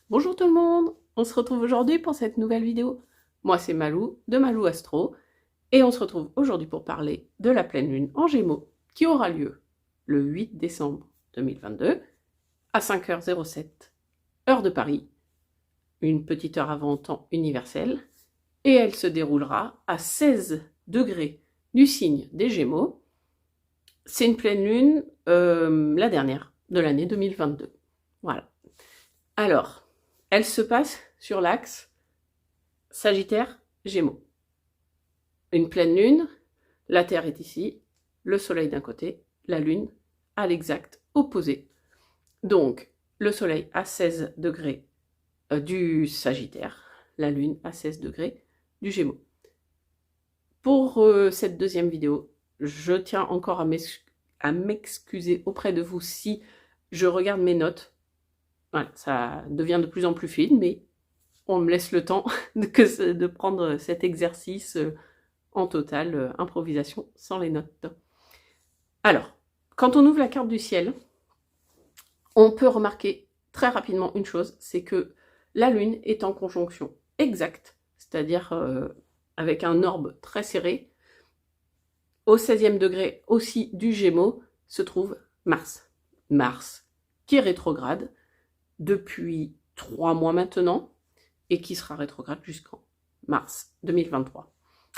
Bonjour tout le monde, on se retrouve aujourd'hui pour cette nouvelle vidéo. Moi c'est Malou de Malou Astro et on se retrouve aujourd'hui pour parler de la pleine lune en Gémeaux qui aura lieu le 8 décembre 2022 à 5h07 heure de Paris, une petite heure avant temps universel, et elle se déroulera à 16 degrés du signe des Gémeaux. C'est une pleine lune, la dernière de l'année 2022. Voilà. Alors, elle se passe sur l'axe Sagittaire-Gémeaux. Une pleine lune, la Terre est ici, le Soleil d'un côté, la Lune à l'exact opposé. Donc, le Soleil à 16 degrés du Sagittaire, la Lune à 16 degrés du Gémeaux. Pour cette deuxième vidéo, je tiens encore à m'excuser auprès de vous si je regarde mes notes. Voilà, ça devient de plus en plus fluide, mais on me laisse le temps de prendre cet exercice en totale improvisation sans les notes. Alors, quand on ouvre la carte du ciel, on peut remarquer très rapidement une chose, c'est que la Lune est en conjonction exacte, c'est-à-dire avec un orbe très serré. Au 16e degré aussi du Gémeaux se trouve Mars. Mars qui est rétrograde depuis 3 mois maintenant, et qui sera rétrograde jusqu'en mars 2023.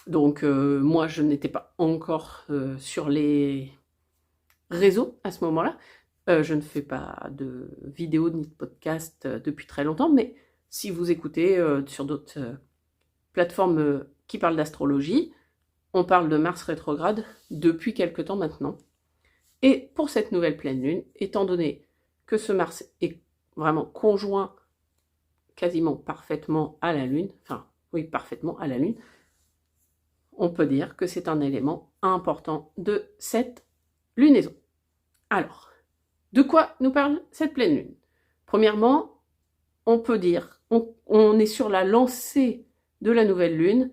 Donc moi, je n'étais pas encore sur les réseaux à ce moment-là. Je ne fais pas de vidéos ni de podcast depuis très longtemps, mais si vous écoutez sur d'autres plateformes qui parlent d'astrologie, on parle de Mars rétrograde depuis quelque temps maintenant. Et pour cette nouvelle pleine lune, étant donné que ce Mars est vraiment conjoint quasiment parfaitement à la Lune, enfin oui, parfaitement à la Lune, on peut dire que c'est un élément important de cette lunaison. Alors, de quoi nous parle cette pleine lune? Premièrement, on peut dire, on est sur la lancée de la nouvelle lune,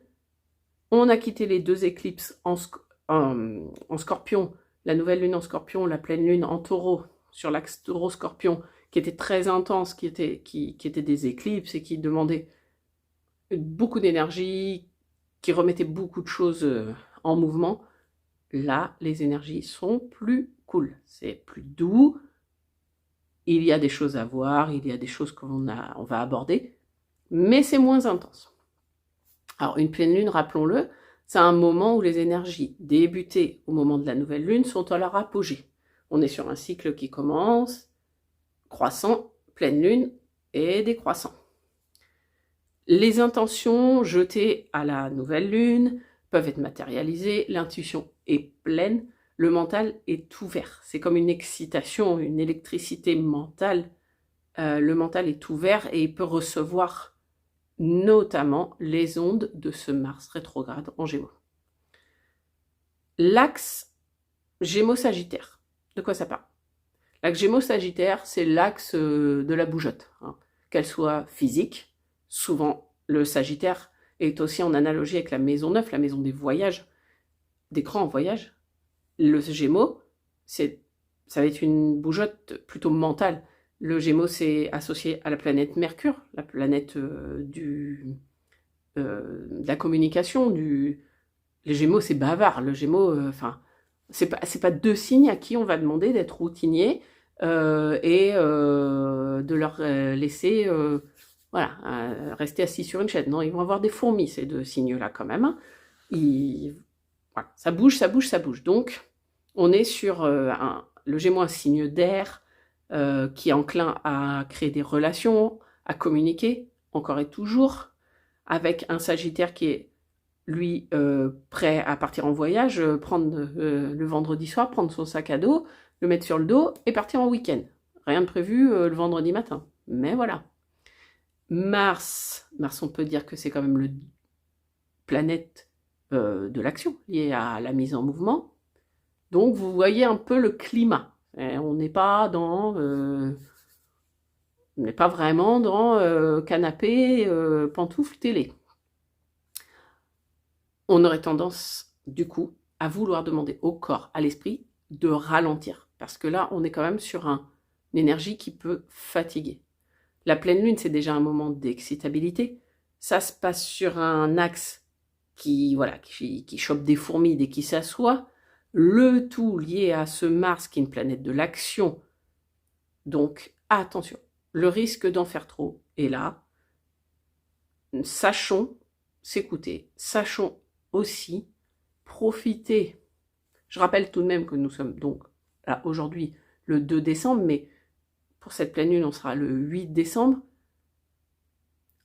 on a quitté les deux éclipses en Scorpion, la nouvelle lune en Scorpion, la pleine lune en Taureau, sur l'axe Taureau-Scorpion, qui était très intense, qui était des éclipses et qui demandaient beaucoup d'énergie, qui remettait beaucoup de choses en mouvement. Là, les énergies sont plus cool, c'est plus doux, il y a des choses à voir, il y a des choses qu'on va aborder, mais c'est moins intense. Alors, une pleine lune, rappelons-le, c'est un moment où les énergies débutées au moment de la nouvelle lune sont à leur apogée. On est sur un cycle qui commence, croissant, pleine lune et décroissant. Les intentions jetées à la nouvelle lune peuvent être matérialisées, l'intuition est pleine, le mental est ouvert. C'est comme une excitation, une électricité mentale. Le mental est ouvert et il peut recevoir notamment les ondes de ce Mars rétrograde en Gémeaux. L'axe Gémeaux-Sagittaire, de quoi ça parle? L'axe Gémeaux-Sagittaire, c'est l'axe de la bougeotte, hein. Qu'elle soit physique, souvent le Sagittaire est aussi en analogie avec la maison 9, la maison des voyages, des grands voyages. Le Gémeaux, ça va être une bougeotte plutôt mentale. Le Gémeaux, c'est associé à la planète Mercure, la planète de la communication. Les Gémeaux, c'est bavard. Le Gémeaux, c'est pas deux signes à qui on va demander d'être routinier et de leur laisser rester assis sur une chaise. Non, ils vont avoir des fourmis, ces deux signes-là, quand même. Hein. Voilà, ça bouge, ça bouge, ça bouge. Donc, on est sur le Gémeaux, un signe d'air qui est enclin à créer des relations, à communiquer, encore et toujours, avec un Sagittaire qui est, lui, prêt à partir en voyage, prendre le vendredi soir, prendre son sac à dos, le mettre sur le dos et partir en week-end. Rien de prévu le vendredi matin. Mais voilà. Mars, on peut dire que c'est quand même le planète de l'action, liée à la mise en mouvement. Donc vous voyez un peu le climat. On n'est pas vraiment dans canapé, pantoufles, télé. On aurait tendance, du coup, à vouloir demander au corps, à l'esprit, de ralentir. Parce que là, on est quand même sur une énergie qui peut fatiguer. La pleine lune, c'est déjà un moment d'excitabilité. Ça se passe sur un axe qui chope des fourmis dès qu'il s'assoit. Le tout lié à ce Mars qui est une planète de l'action. Donc, attention, le risque d'en faire trop est là. Sachons s'écouter, sachons aussi profiter. Je rappelle tout de même que nous sommes donc là aujourd'hui le 2 décembre, mais pour cette pleine lune, on sera le 8 décembre.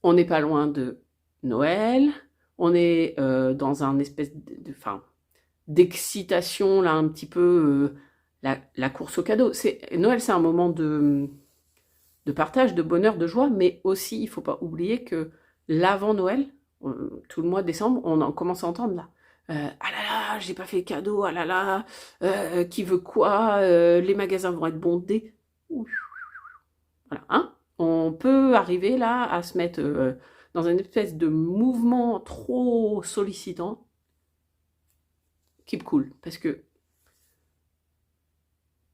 On n'est pas loin de Noël, on est dans un espèce d'excitation, là, un petit peu, la course au cadeau. Noël, c'est un moment de partage, de bonheur, de joie, mais aussi, il ne faut pas oublier que l'avant Noël, tout le mois de décembre, on en commence à entendre là. Ah là là, j'ai pas fait de cadeau, ah là là, qui veut quoi, les magasins vont être bondés. Voilà, hein. On peut arriver là à se mettre dans une espèce de mouvement trop sollicitant. Keep cool, parce que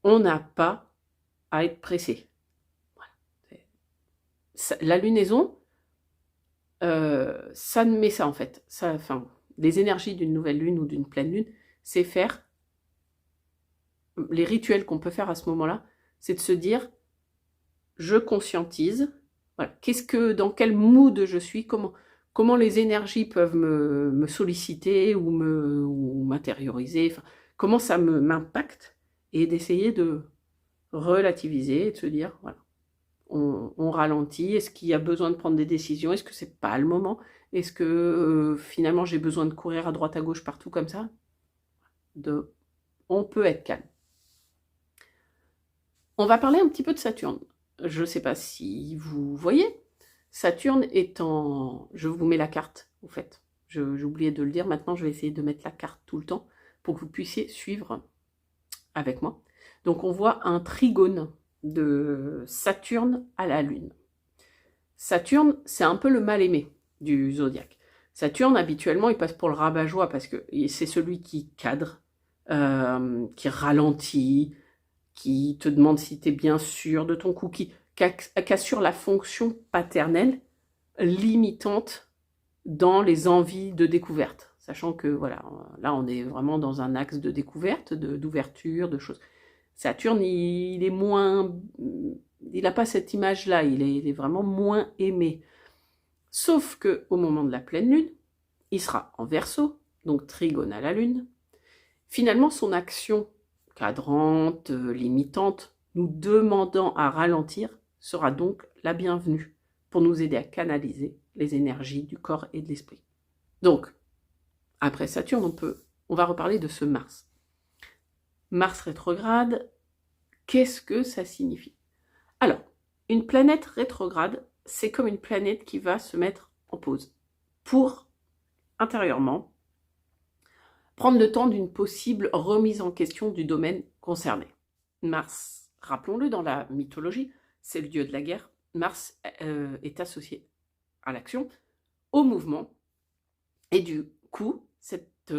on n'a pas à être pressé. Voilà. La lunaison, ça met ça en fait. Les énergies d'une nouvelle lune ou d'une pleine lune, c'est faire les rituels qu'on peut faire à ce moment-là, c'est de se dire, je conscientise, voilà, dans quel mood je suis, comment les énergies peuvent me solliciter ou m'intérioriser, comment ça m'impacte, et d'essayer de relativiser et de se dire, voilà, on ralentit, est-ce qu'il y a besoin de prendre des décisions, est-ce que c'est pas le moment, est-ce que finalement j'ai besoin de courir à droite à gauche partout comme ça, on peut être calme. On va parler un petit peu de Saturne. Je ne sais pas si vous voyez, Saturne est en... Je vous mets la carte, au fait. J'ai oublié de le dire, maintenant je vais essayer de mettre la carte tout le temps pour que vous puissiez suivre avec moi. Donc on voit un trigone de Saturne à la Lune. Saturne, c'est un peu le mal-aimé du zodiaque. Saturne, habituellement, il passe pour le rabat-joie parce que c'est celui qui cadre, qui ralentit, qui te demande si tu es bien sûr de ton coup, qui assure la fonction paternelle limitante dans les envies de découverte. Sachant que, voilà, là, on est vraiment dans un axe de découverte, d'ouverture, de choses. Saturne, il est moins... Il n'a pas cette image-là, il est vraiment moins aimé. Sauf qu'au moment de la pleine lune, il sera en Verseau, donc trigone à la lune. Finalement, son action cadrante, limitante, nous demandant à ralentir, sera donc la bienvenue pour nous aider à canaliser les énergies du corps et de l'esprit. Donc, après Saturne, on va reparler de ce Mars. Mars rétrograde, qu'est-ce que ça signifie? Alors, une planète rétrograde, c'est comme une planète qui va se mettre en pause pour, intérieurement, prendre le temps d'une possible remise en question du domaine concerné. Mars, rappelons-le, dans la mythologie, c'est le dieu de la guerre. Mars est associé à l'action, au mouvement, et du coup, cette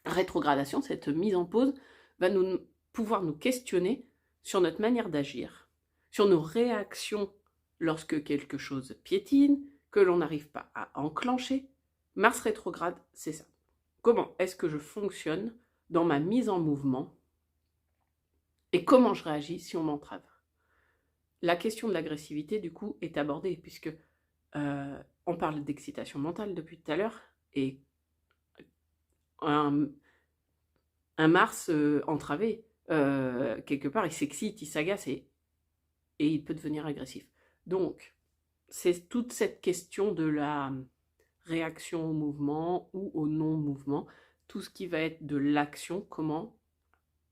rétrogradation, cette mise en pause, va pouvoir nous questionner sur notre manière d'agir, sur nos réactions lorsque quelque chose piétine, que l'on n'arrive pas à enclencher. Mars rétrograde, c'est ça. Comment est-ce que je fonctionne dans ma mise en mouvement et comment je réagis si on m'entrave? La question de l'agressivité, du coup, est abordée puisque on parle d'excitation mentale depuis tout à l'heure et un Mars entravé, quelque part, il s'excite, il s'agace et il peut devenir agressif. Donc, c'est toute cette question de la réaction au mouvement ou au non-mouvement, tout ce qui va être de l'action, comment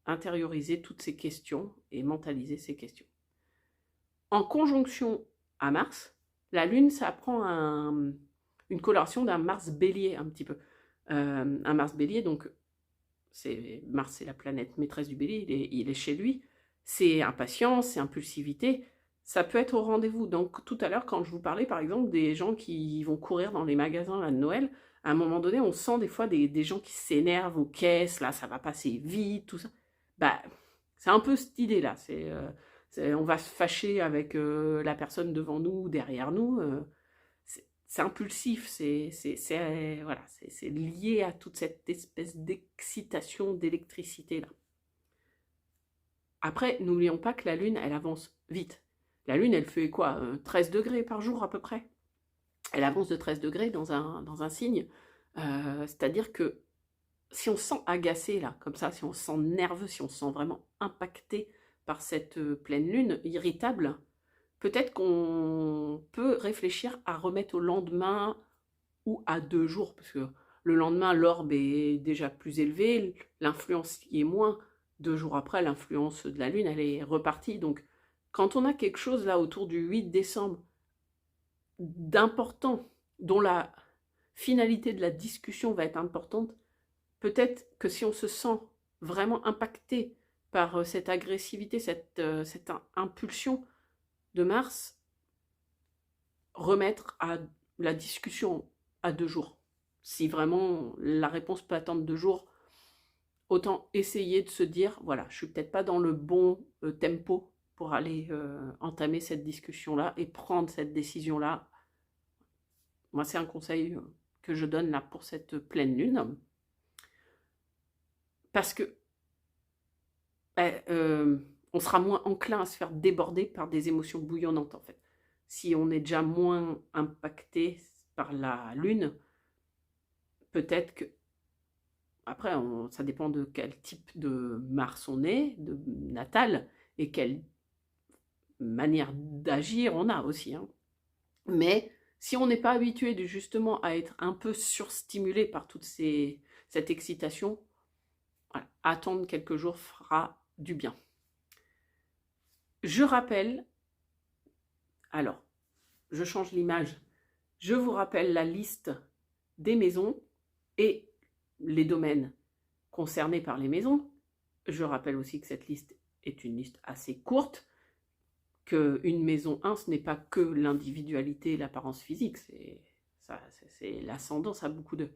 intérioriser toutes ces questions et mentaliser ces questions. En conjonction à Mars, la Lune, ça prend une coloration d'un Mars bélier un petit peu. Un Mars bélier, donc Mars, c'est la planète maîtresse du bélier, il est chez lui, c'est impatience, c'est impulsivité, ça peut être au rendez-vous. Donc tout à l'heure, quand je vous parlais par exemple des gens qui vont courir dans les magasins là, de Noël, à un moment donné, on sent des fois des gens qui s'énervent aux caisses, là, ça va passer vite, tout ça. Bah, c'est un peu cette idée-là, On va se fâcher avec la personne devant nous ou derrière nous. C'est impulsif, voilà, c'est lié à toute cette espèce d'excitation, d'électricité là. Après, n'oublions pas que la Lune, elle avance vite. La Lune, elle fait quoi 13 degrés par jour à peu près. Elle avance de 13 degrés dans un signe. C'est-à-dire que si on se sent agacé là, comme ça, si on se sent nerveux, si on se sent vraiment impacté par cette pleine Lune, irritable, peut-être qu'on peut réfléchir à remettre au lendemain ou à 2 jours, parce que le lendemain, l'orbe est déjà plus élevé, l'influence y est moins. 2 jours après, l'influence de la Lune, elle est repartie. Donc, quand on a quelque chose là autour du 8 décembre d'important, dont la finalité de la discussion va être importante, peut-être que si on se sent vraiment impacté par cette agressivité, cette impulsion de Mars, remettre à la discussion à 2 jours. Si vraiment la réponse peut attendre 2 jours, autant essayer de se dire, voilà, je suis peut-être pas dans le bon tempo pour aller entamer cette discussion-là et prendre cette décision-là. Moi, c'est un conseil que je donne là pour cette pleine lune. Parce que on sera moins enclin à se faire déborder par des émotions bouillonnantes, en fait. Si on est déjà moins impacté par la Lune, peut-être que... Après, ça dépend de quel type de Mars on est, de natal, et quelle manière d'agir on a aussi. Hein. Mais si on n'est pas habitué justement à être un peu surstimulé par toute cette excitation, voilà, attendre quelques jours fera du bien. Je rappelle, alors, je change l'image, je vous rappelle la liste des maisons et les domaines concernés par les maisons. Je rappelle aussi que cette liste est une liste assez courte, qu'une maison 1, ce n'est pas que l'individualité et l'apparence physique, c'est l'ascendance à beaucoup de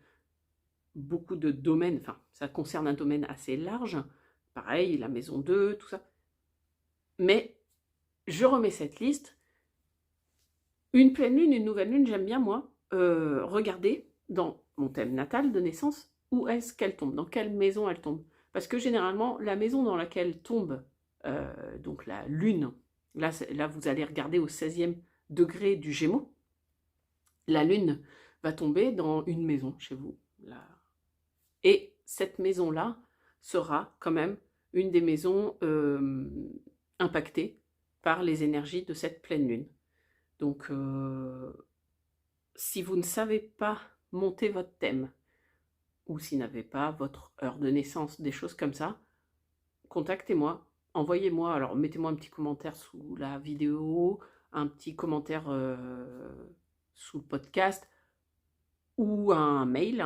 domaines, enfin, ça concerne un domaine assez large, pareil, la maison 2, tout ça. Mais je remets cette liste. Une pleine lune, une nouvelle lune, j'aime bien, moi, regarder dans mon thème natal de naissance, où est-ce qu'elle tombe, dans quelle maison elle tombe. Parce que généralement, la maison dans laquelle tombe donc la lune, là vous allez regarder au 16e degré du Gémeaux, la lune va tomber dans une maison chez vous. Là. Et cette maison-là sera quand même une des maisons impactées par les énergies de cette pleine lune. Donc, si vous ne savez pas monter votre thème, ou si vous n'avez pas votre heure de naissance, des choses comme ça, contactez-moi, envoyez-moi, alors mettez-moi un petit commentaire sous la vidéo, un petit commentaire sous le podcast, ou un mail,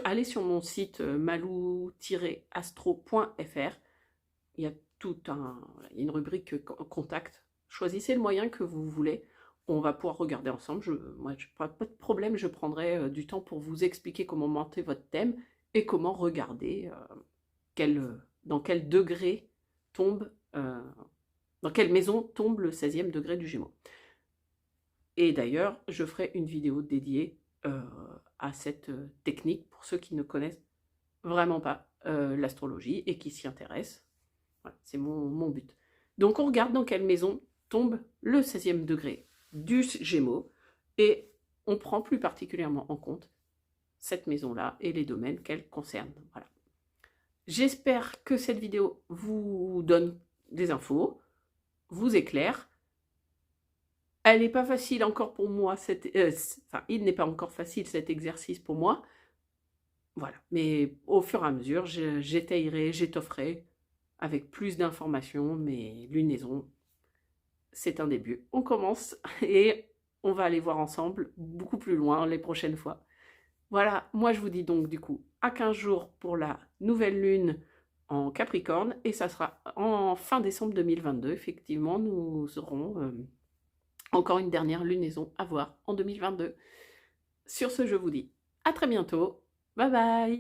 allez sur mon site malou-astro.fr, il y a une rubrique contact, choisissez le moyen que vous voulez, on va pouvoir regarder ensemble, moi je n'ai pas de problème, je prendrai du temps pour vous expliquer comment monter votre thème et comment regarder dans quel degré tombe, dans quelle maison tombe le 16e degré du Gémeaux. Et d'ailleurs, je ferai une vidéo dédiée à cette technique pour ceux qui ne connaissent vraiment pas l'astrologie et qui s'y intéressent. Voilà, c'est mon but. Donc on regarde dans quelle maison tombe le 16e degré du Gémeaux et on prend plus particulièrement en compte cette maison-là et les domaines qu'elle concerne. Voilà. J'espère que cette vidéo vous donne des infos, vous éclaire. Elle n'est pas facile encore pour moi, il n'est pas encore facile cet exercice pour moi. Voilà, mais au fur et à mesure, j'étayerai, j'étofferai avec plus d'informations, mais lunaison, c'est un début. On commence et on va aller voir ensemble beaucoup plus loin les prochaines fois. Voilà, moi je vous dis donc du coup à 15 jours pour la nouvelle lune en Capricorne et ça sera en fin décembre 2022. Effectivement, nous aurons encore une dernière lunaison à voir en 2022. Sur ce, je vous dis à très bientôt. Bye bye!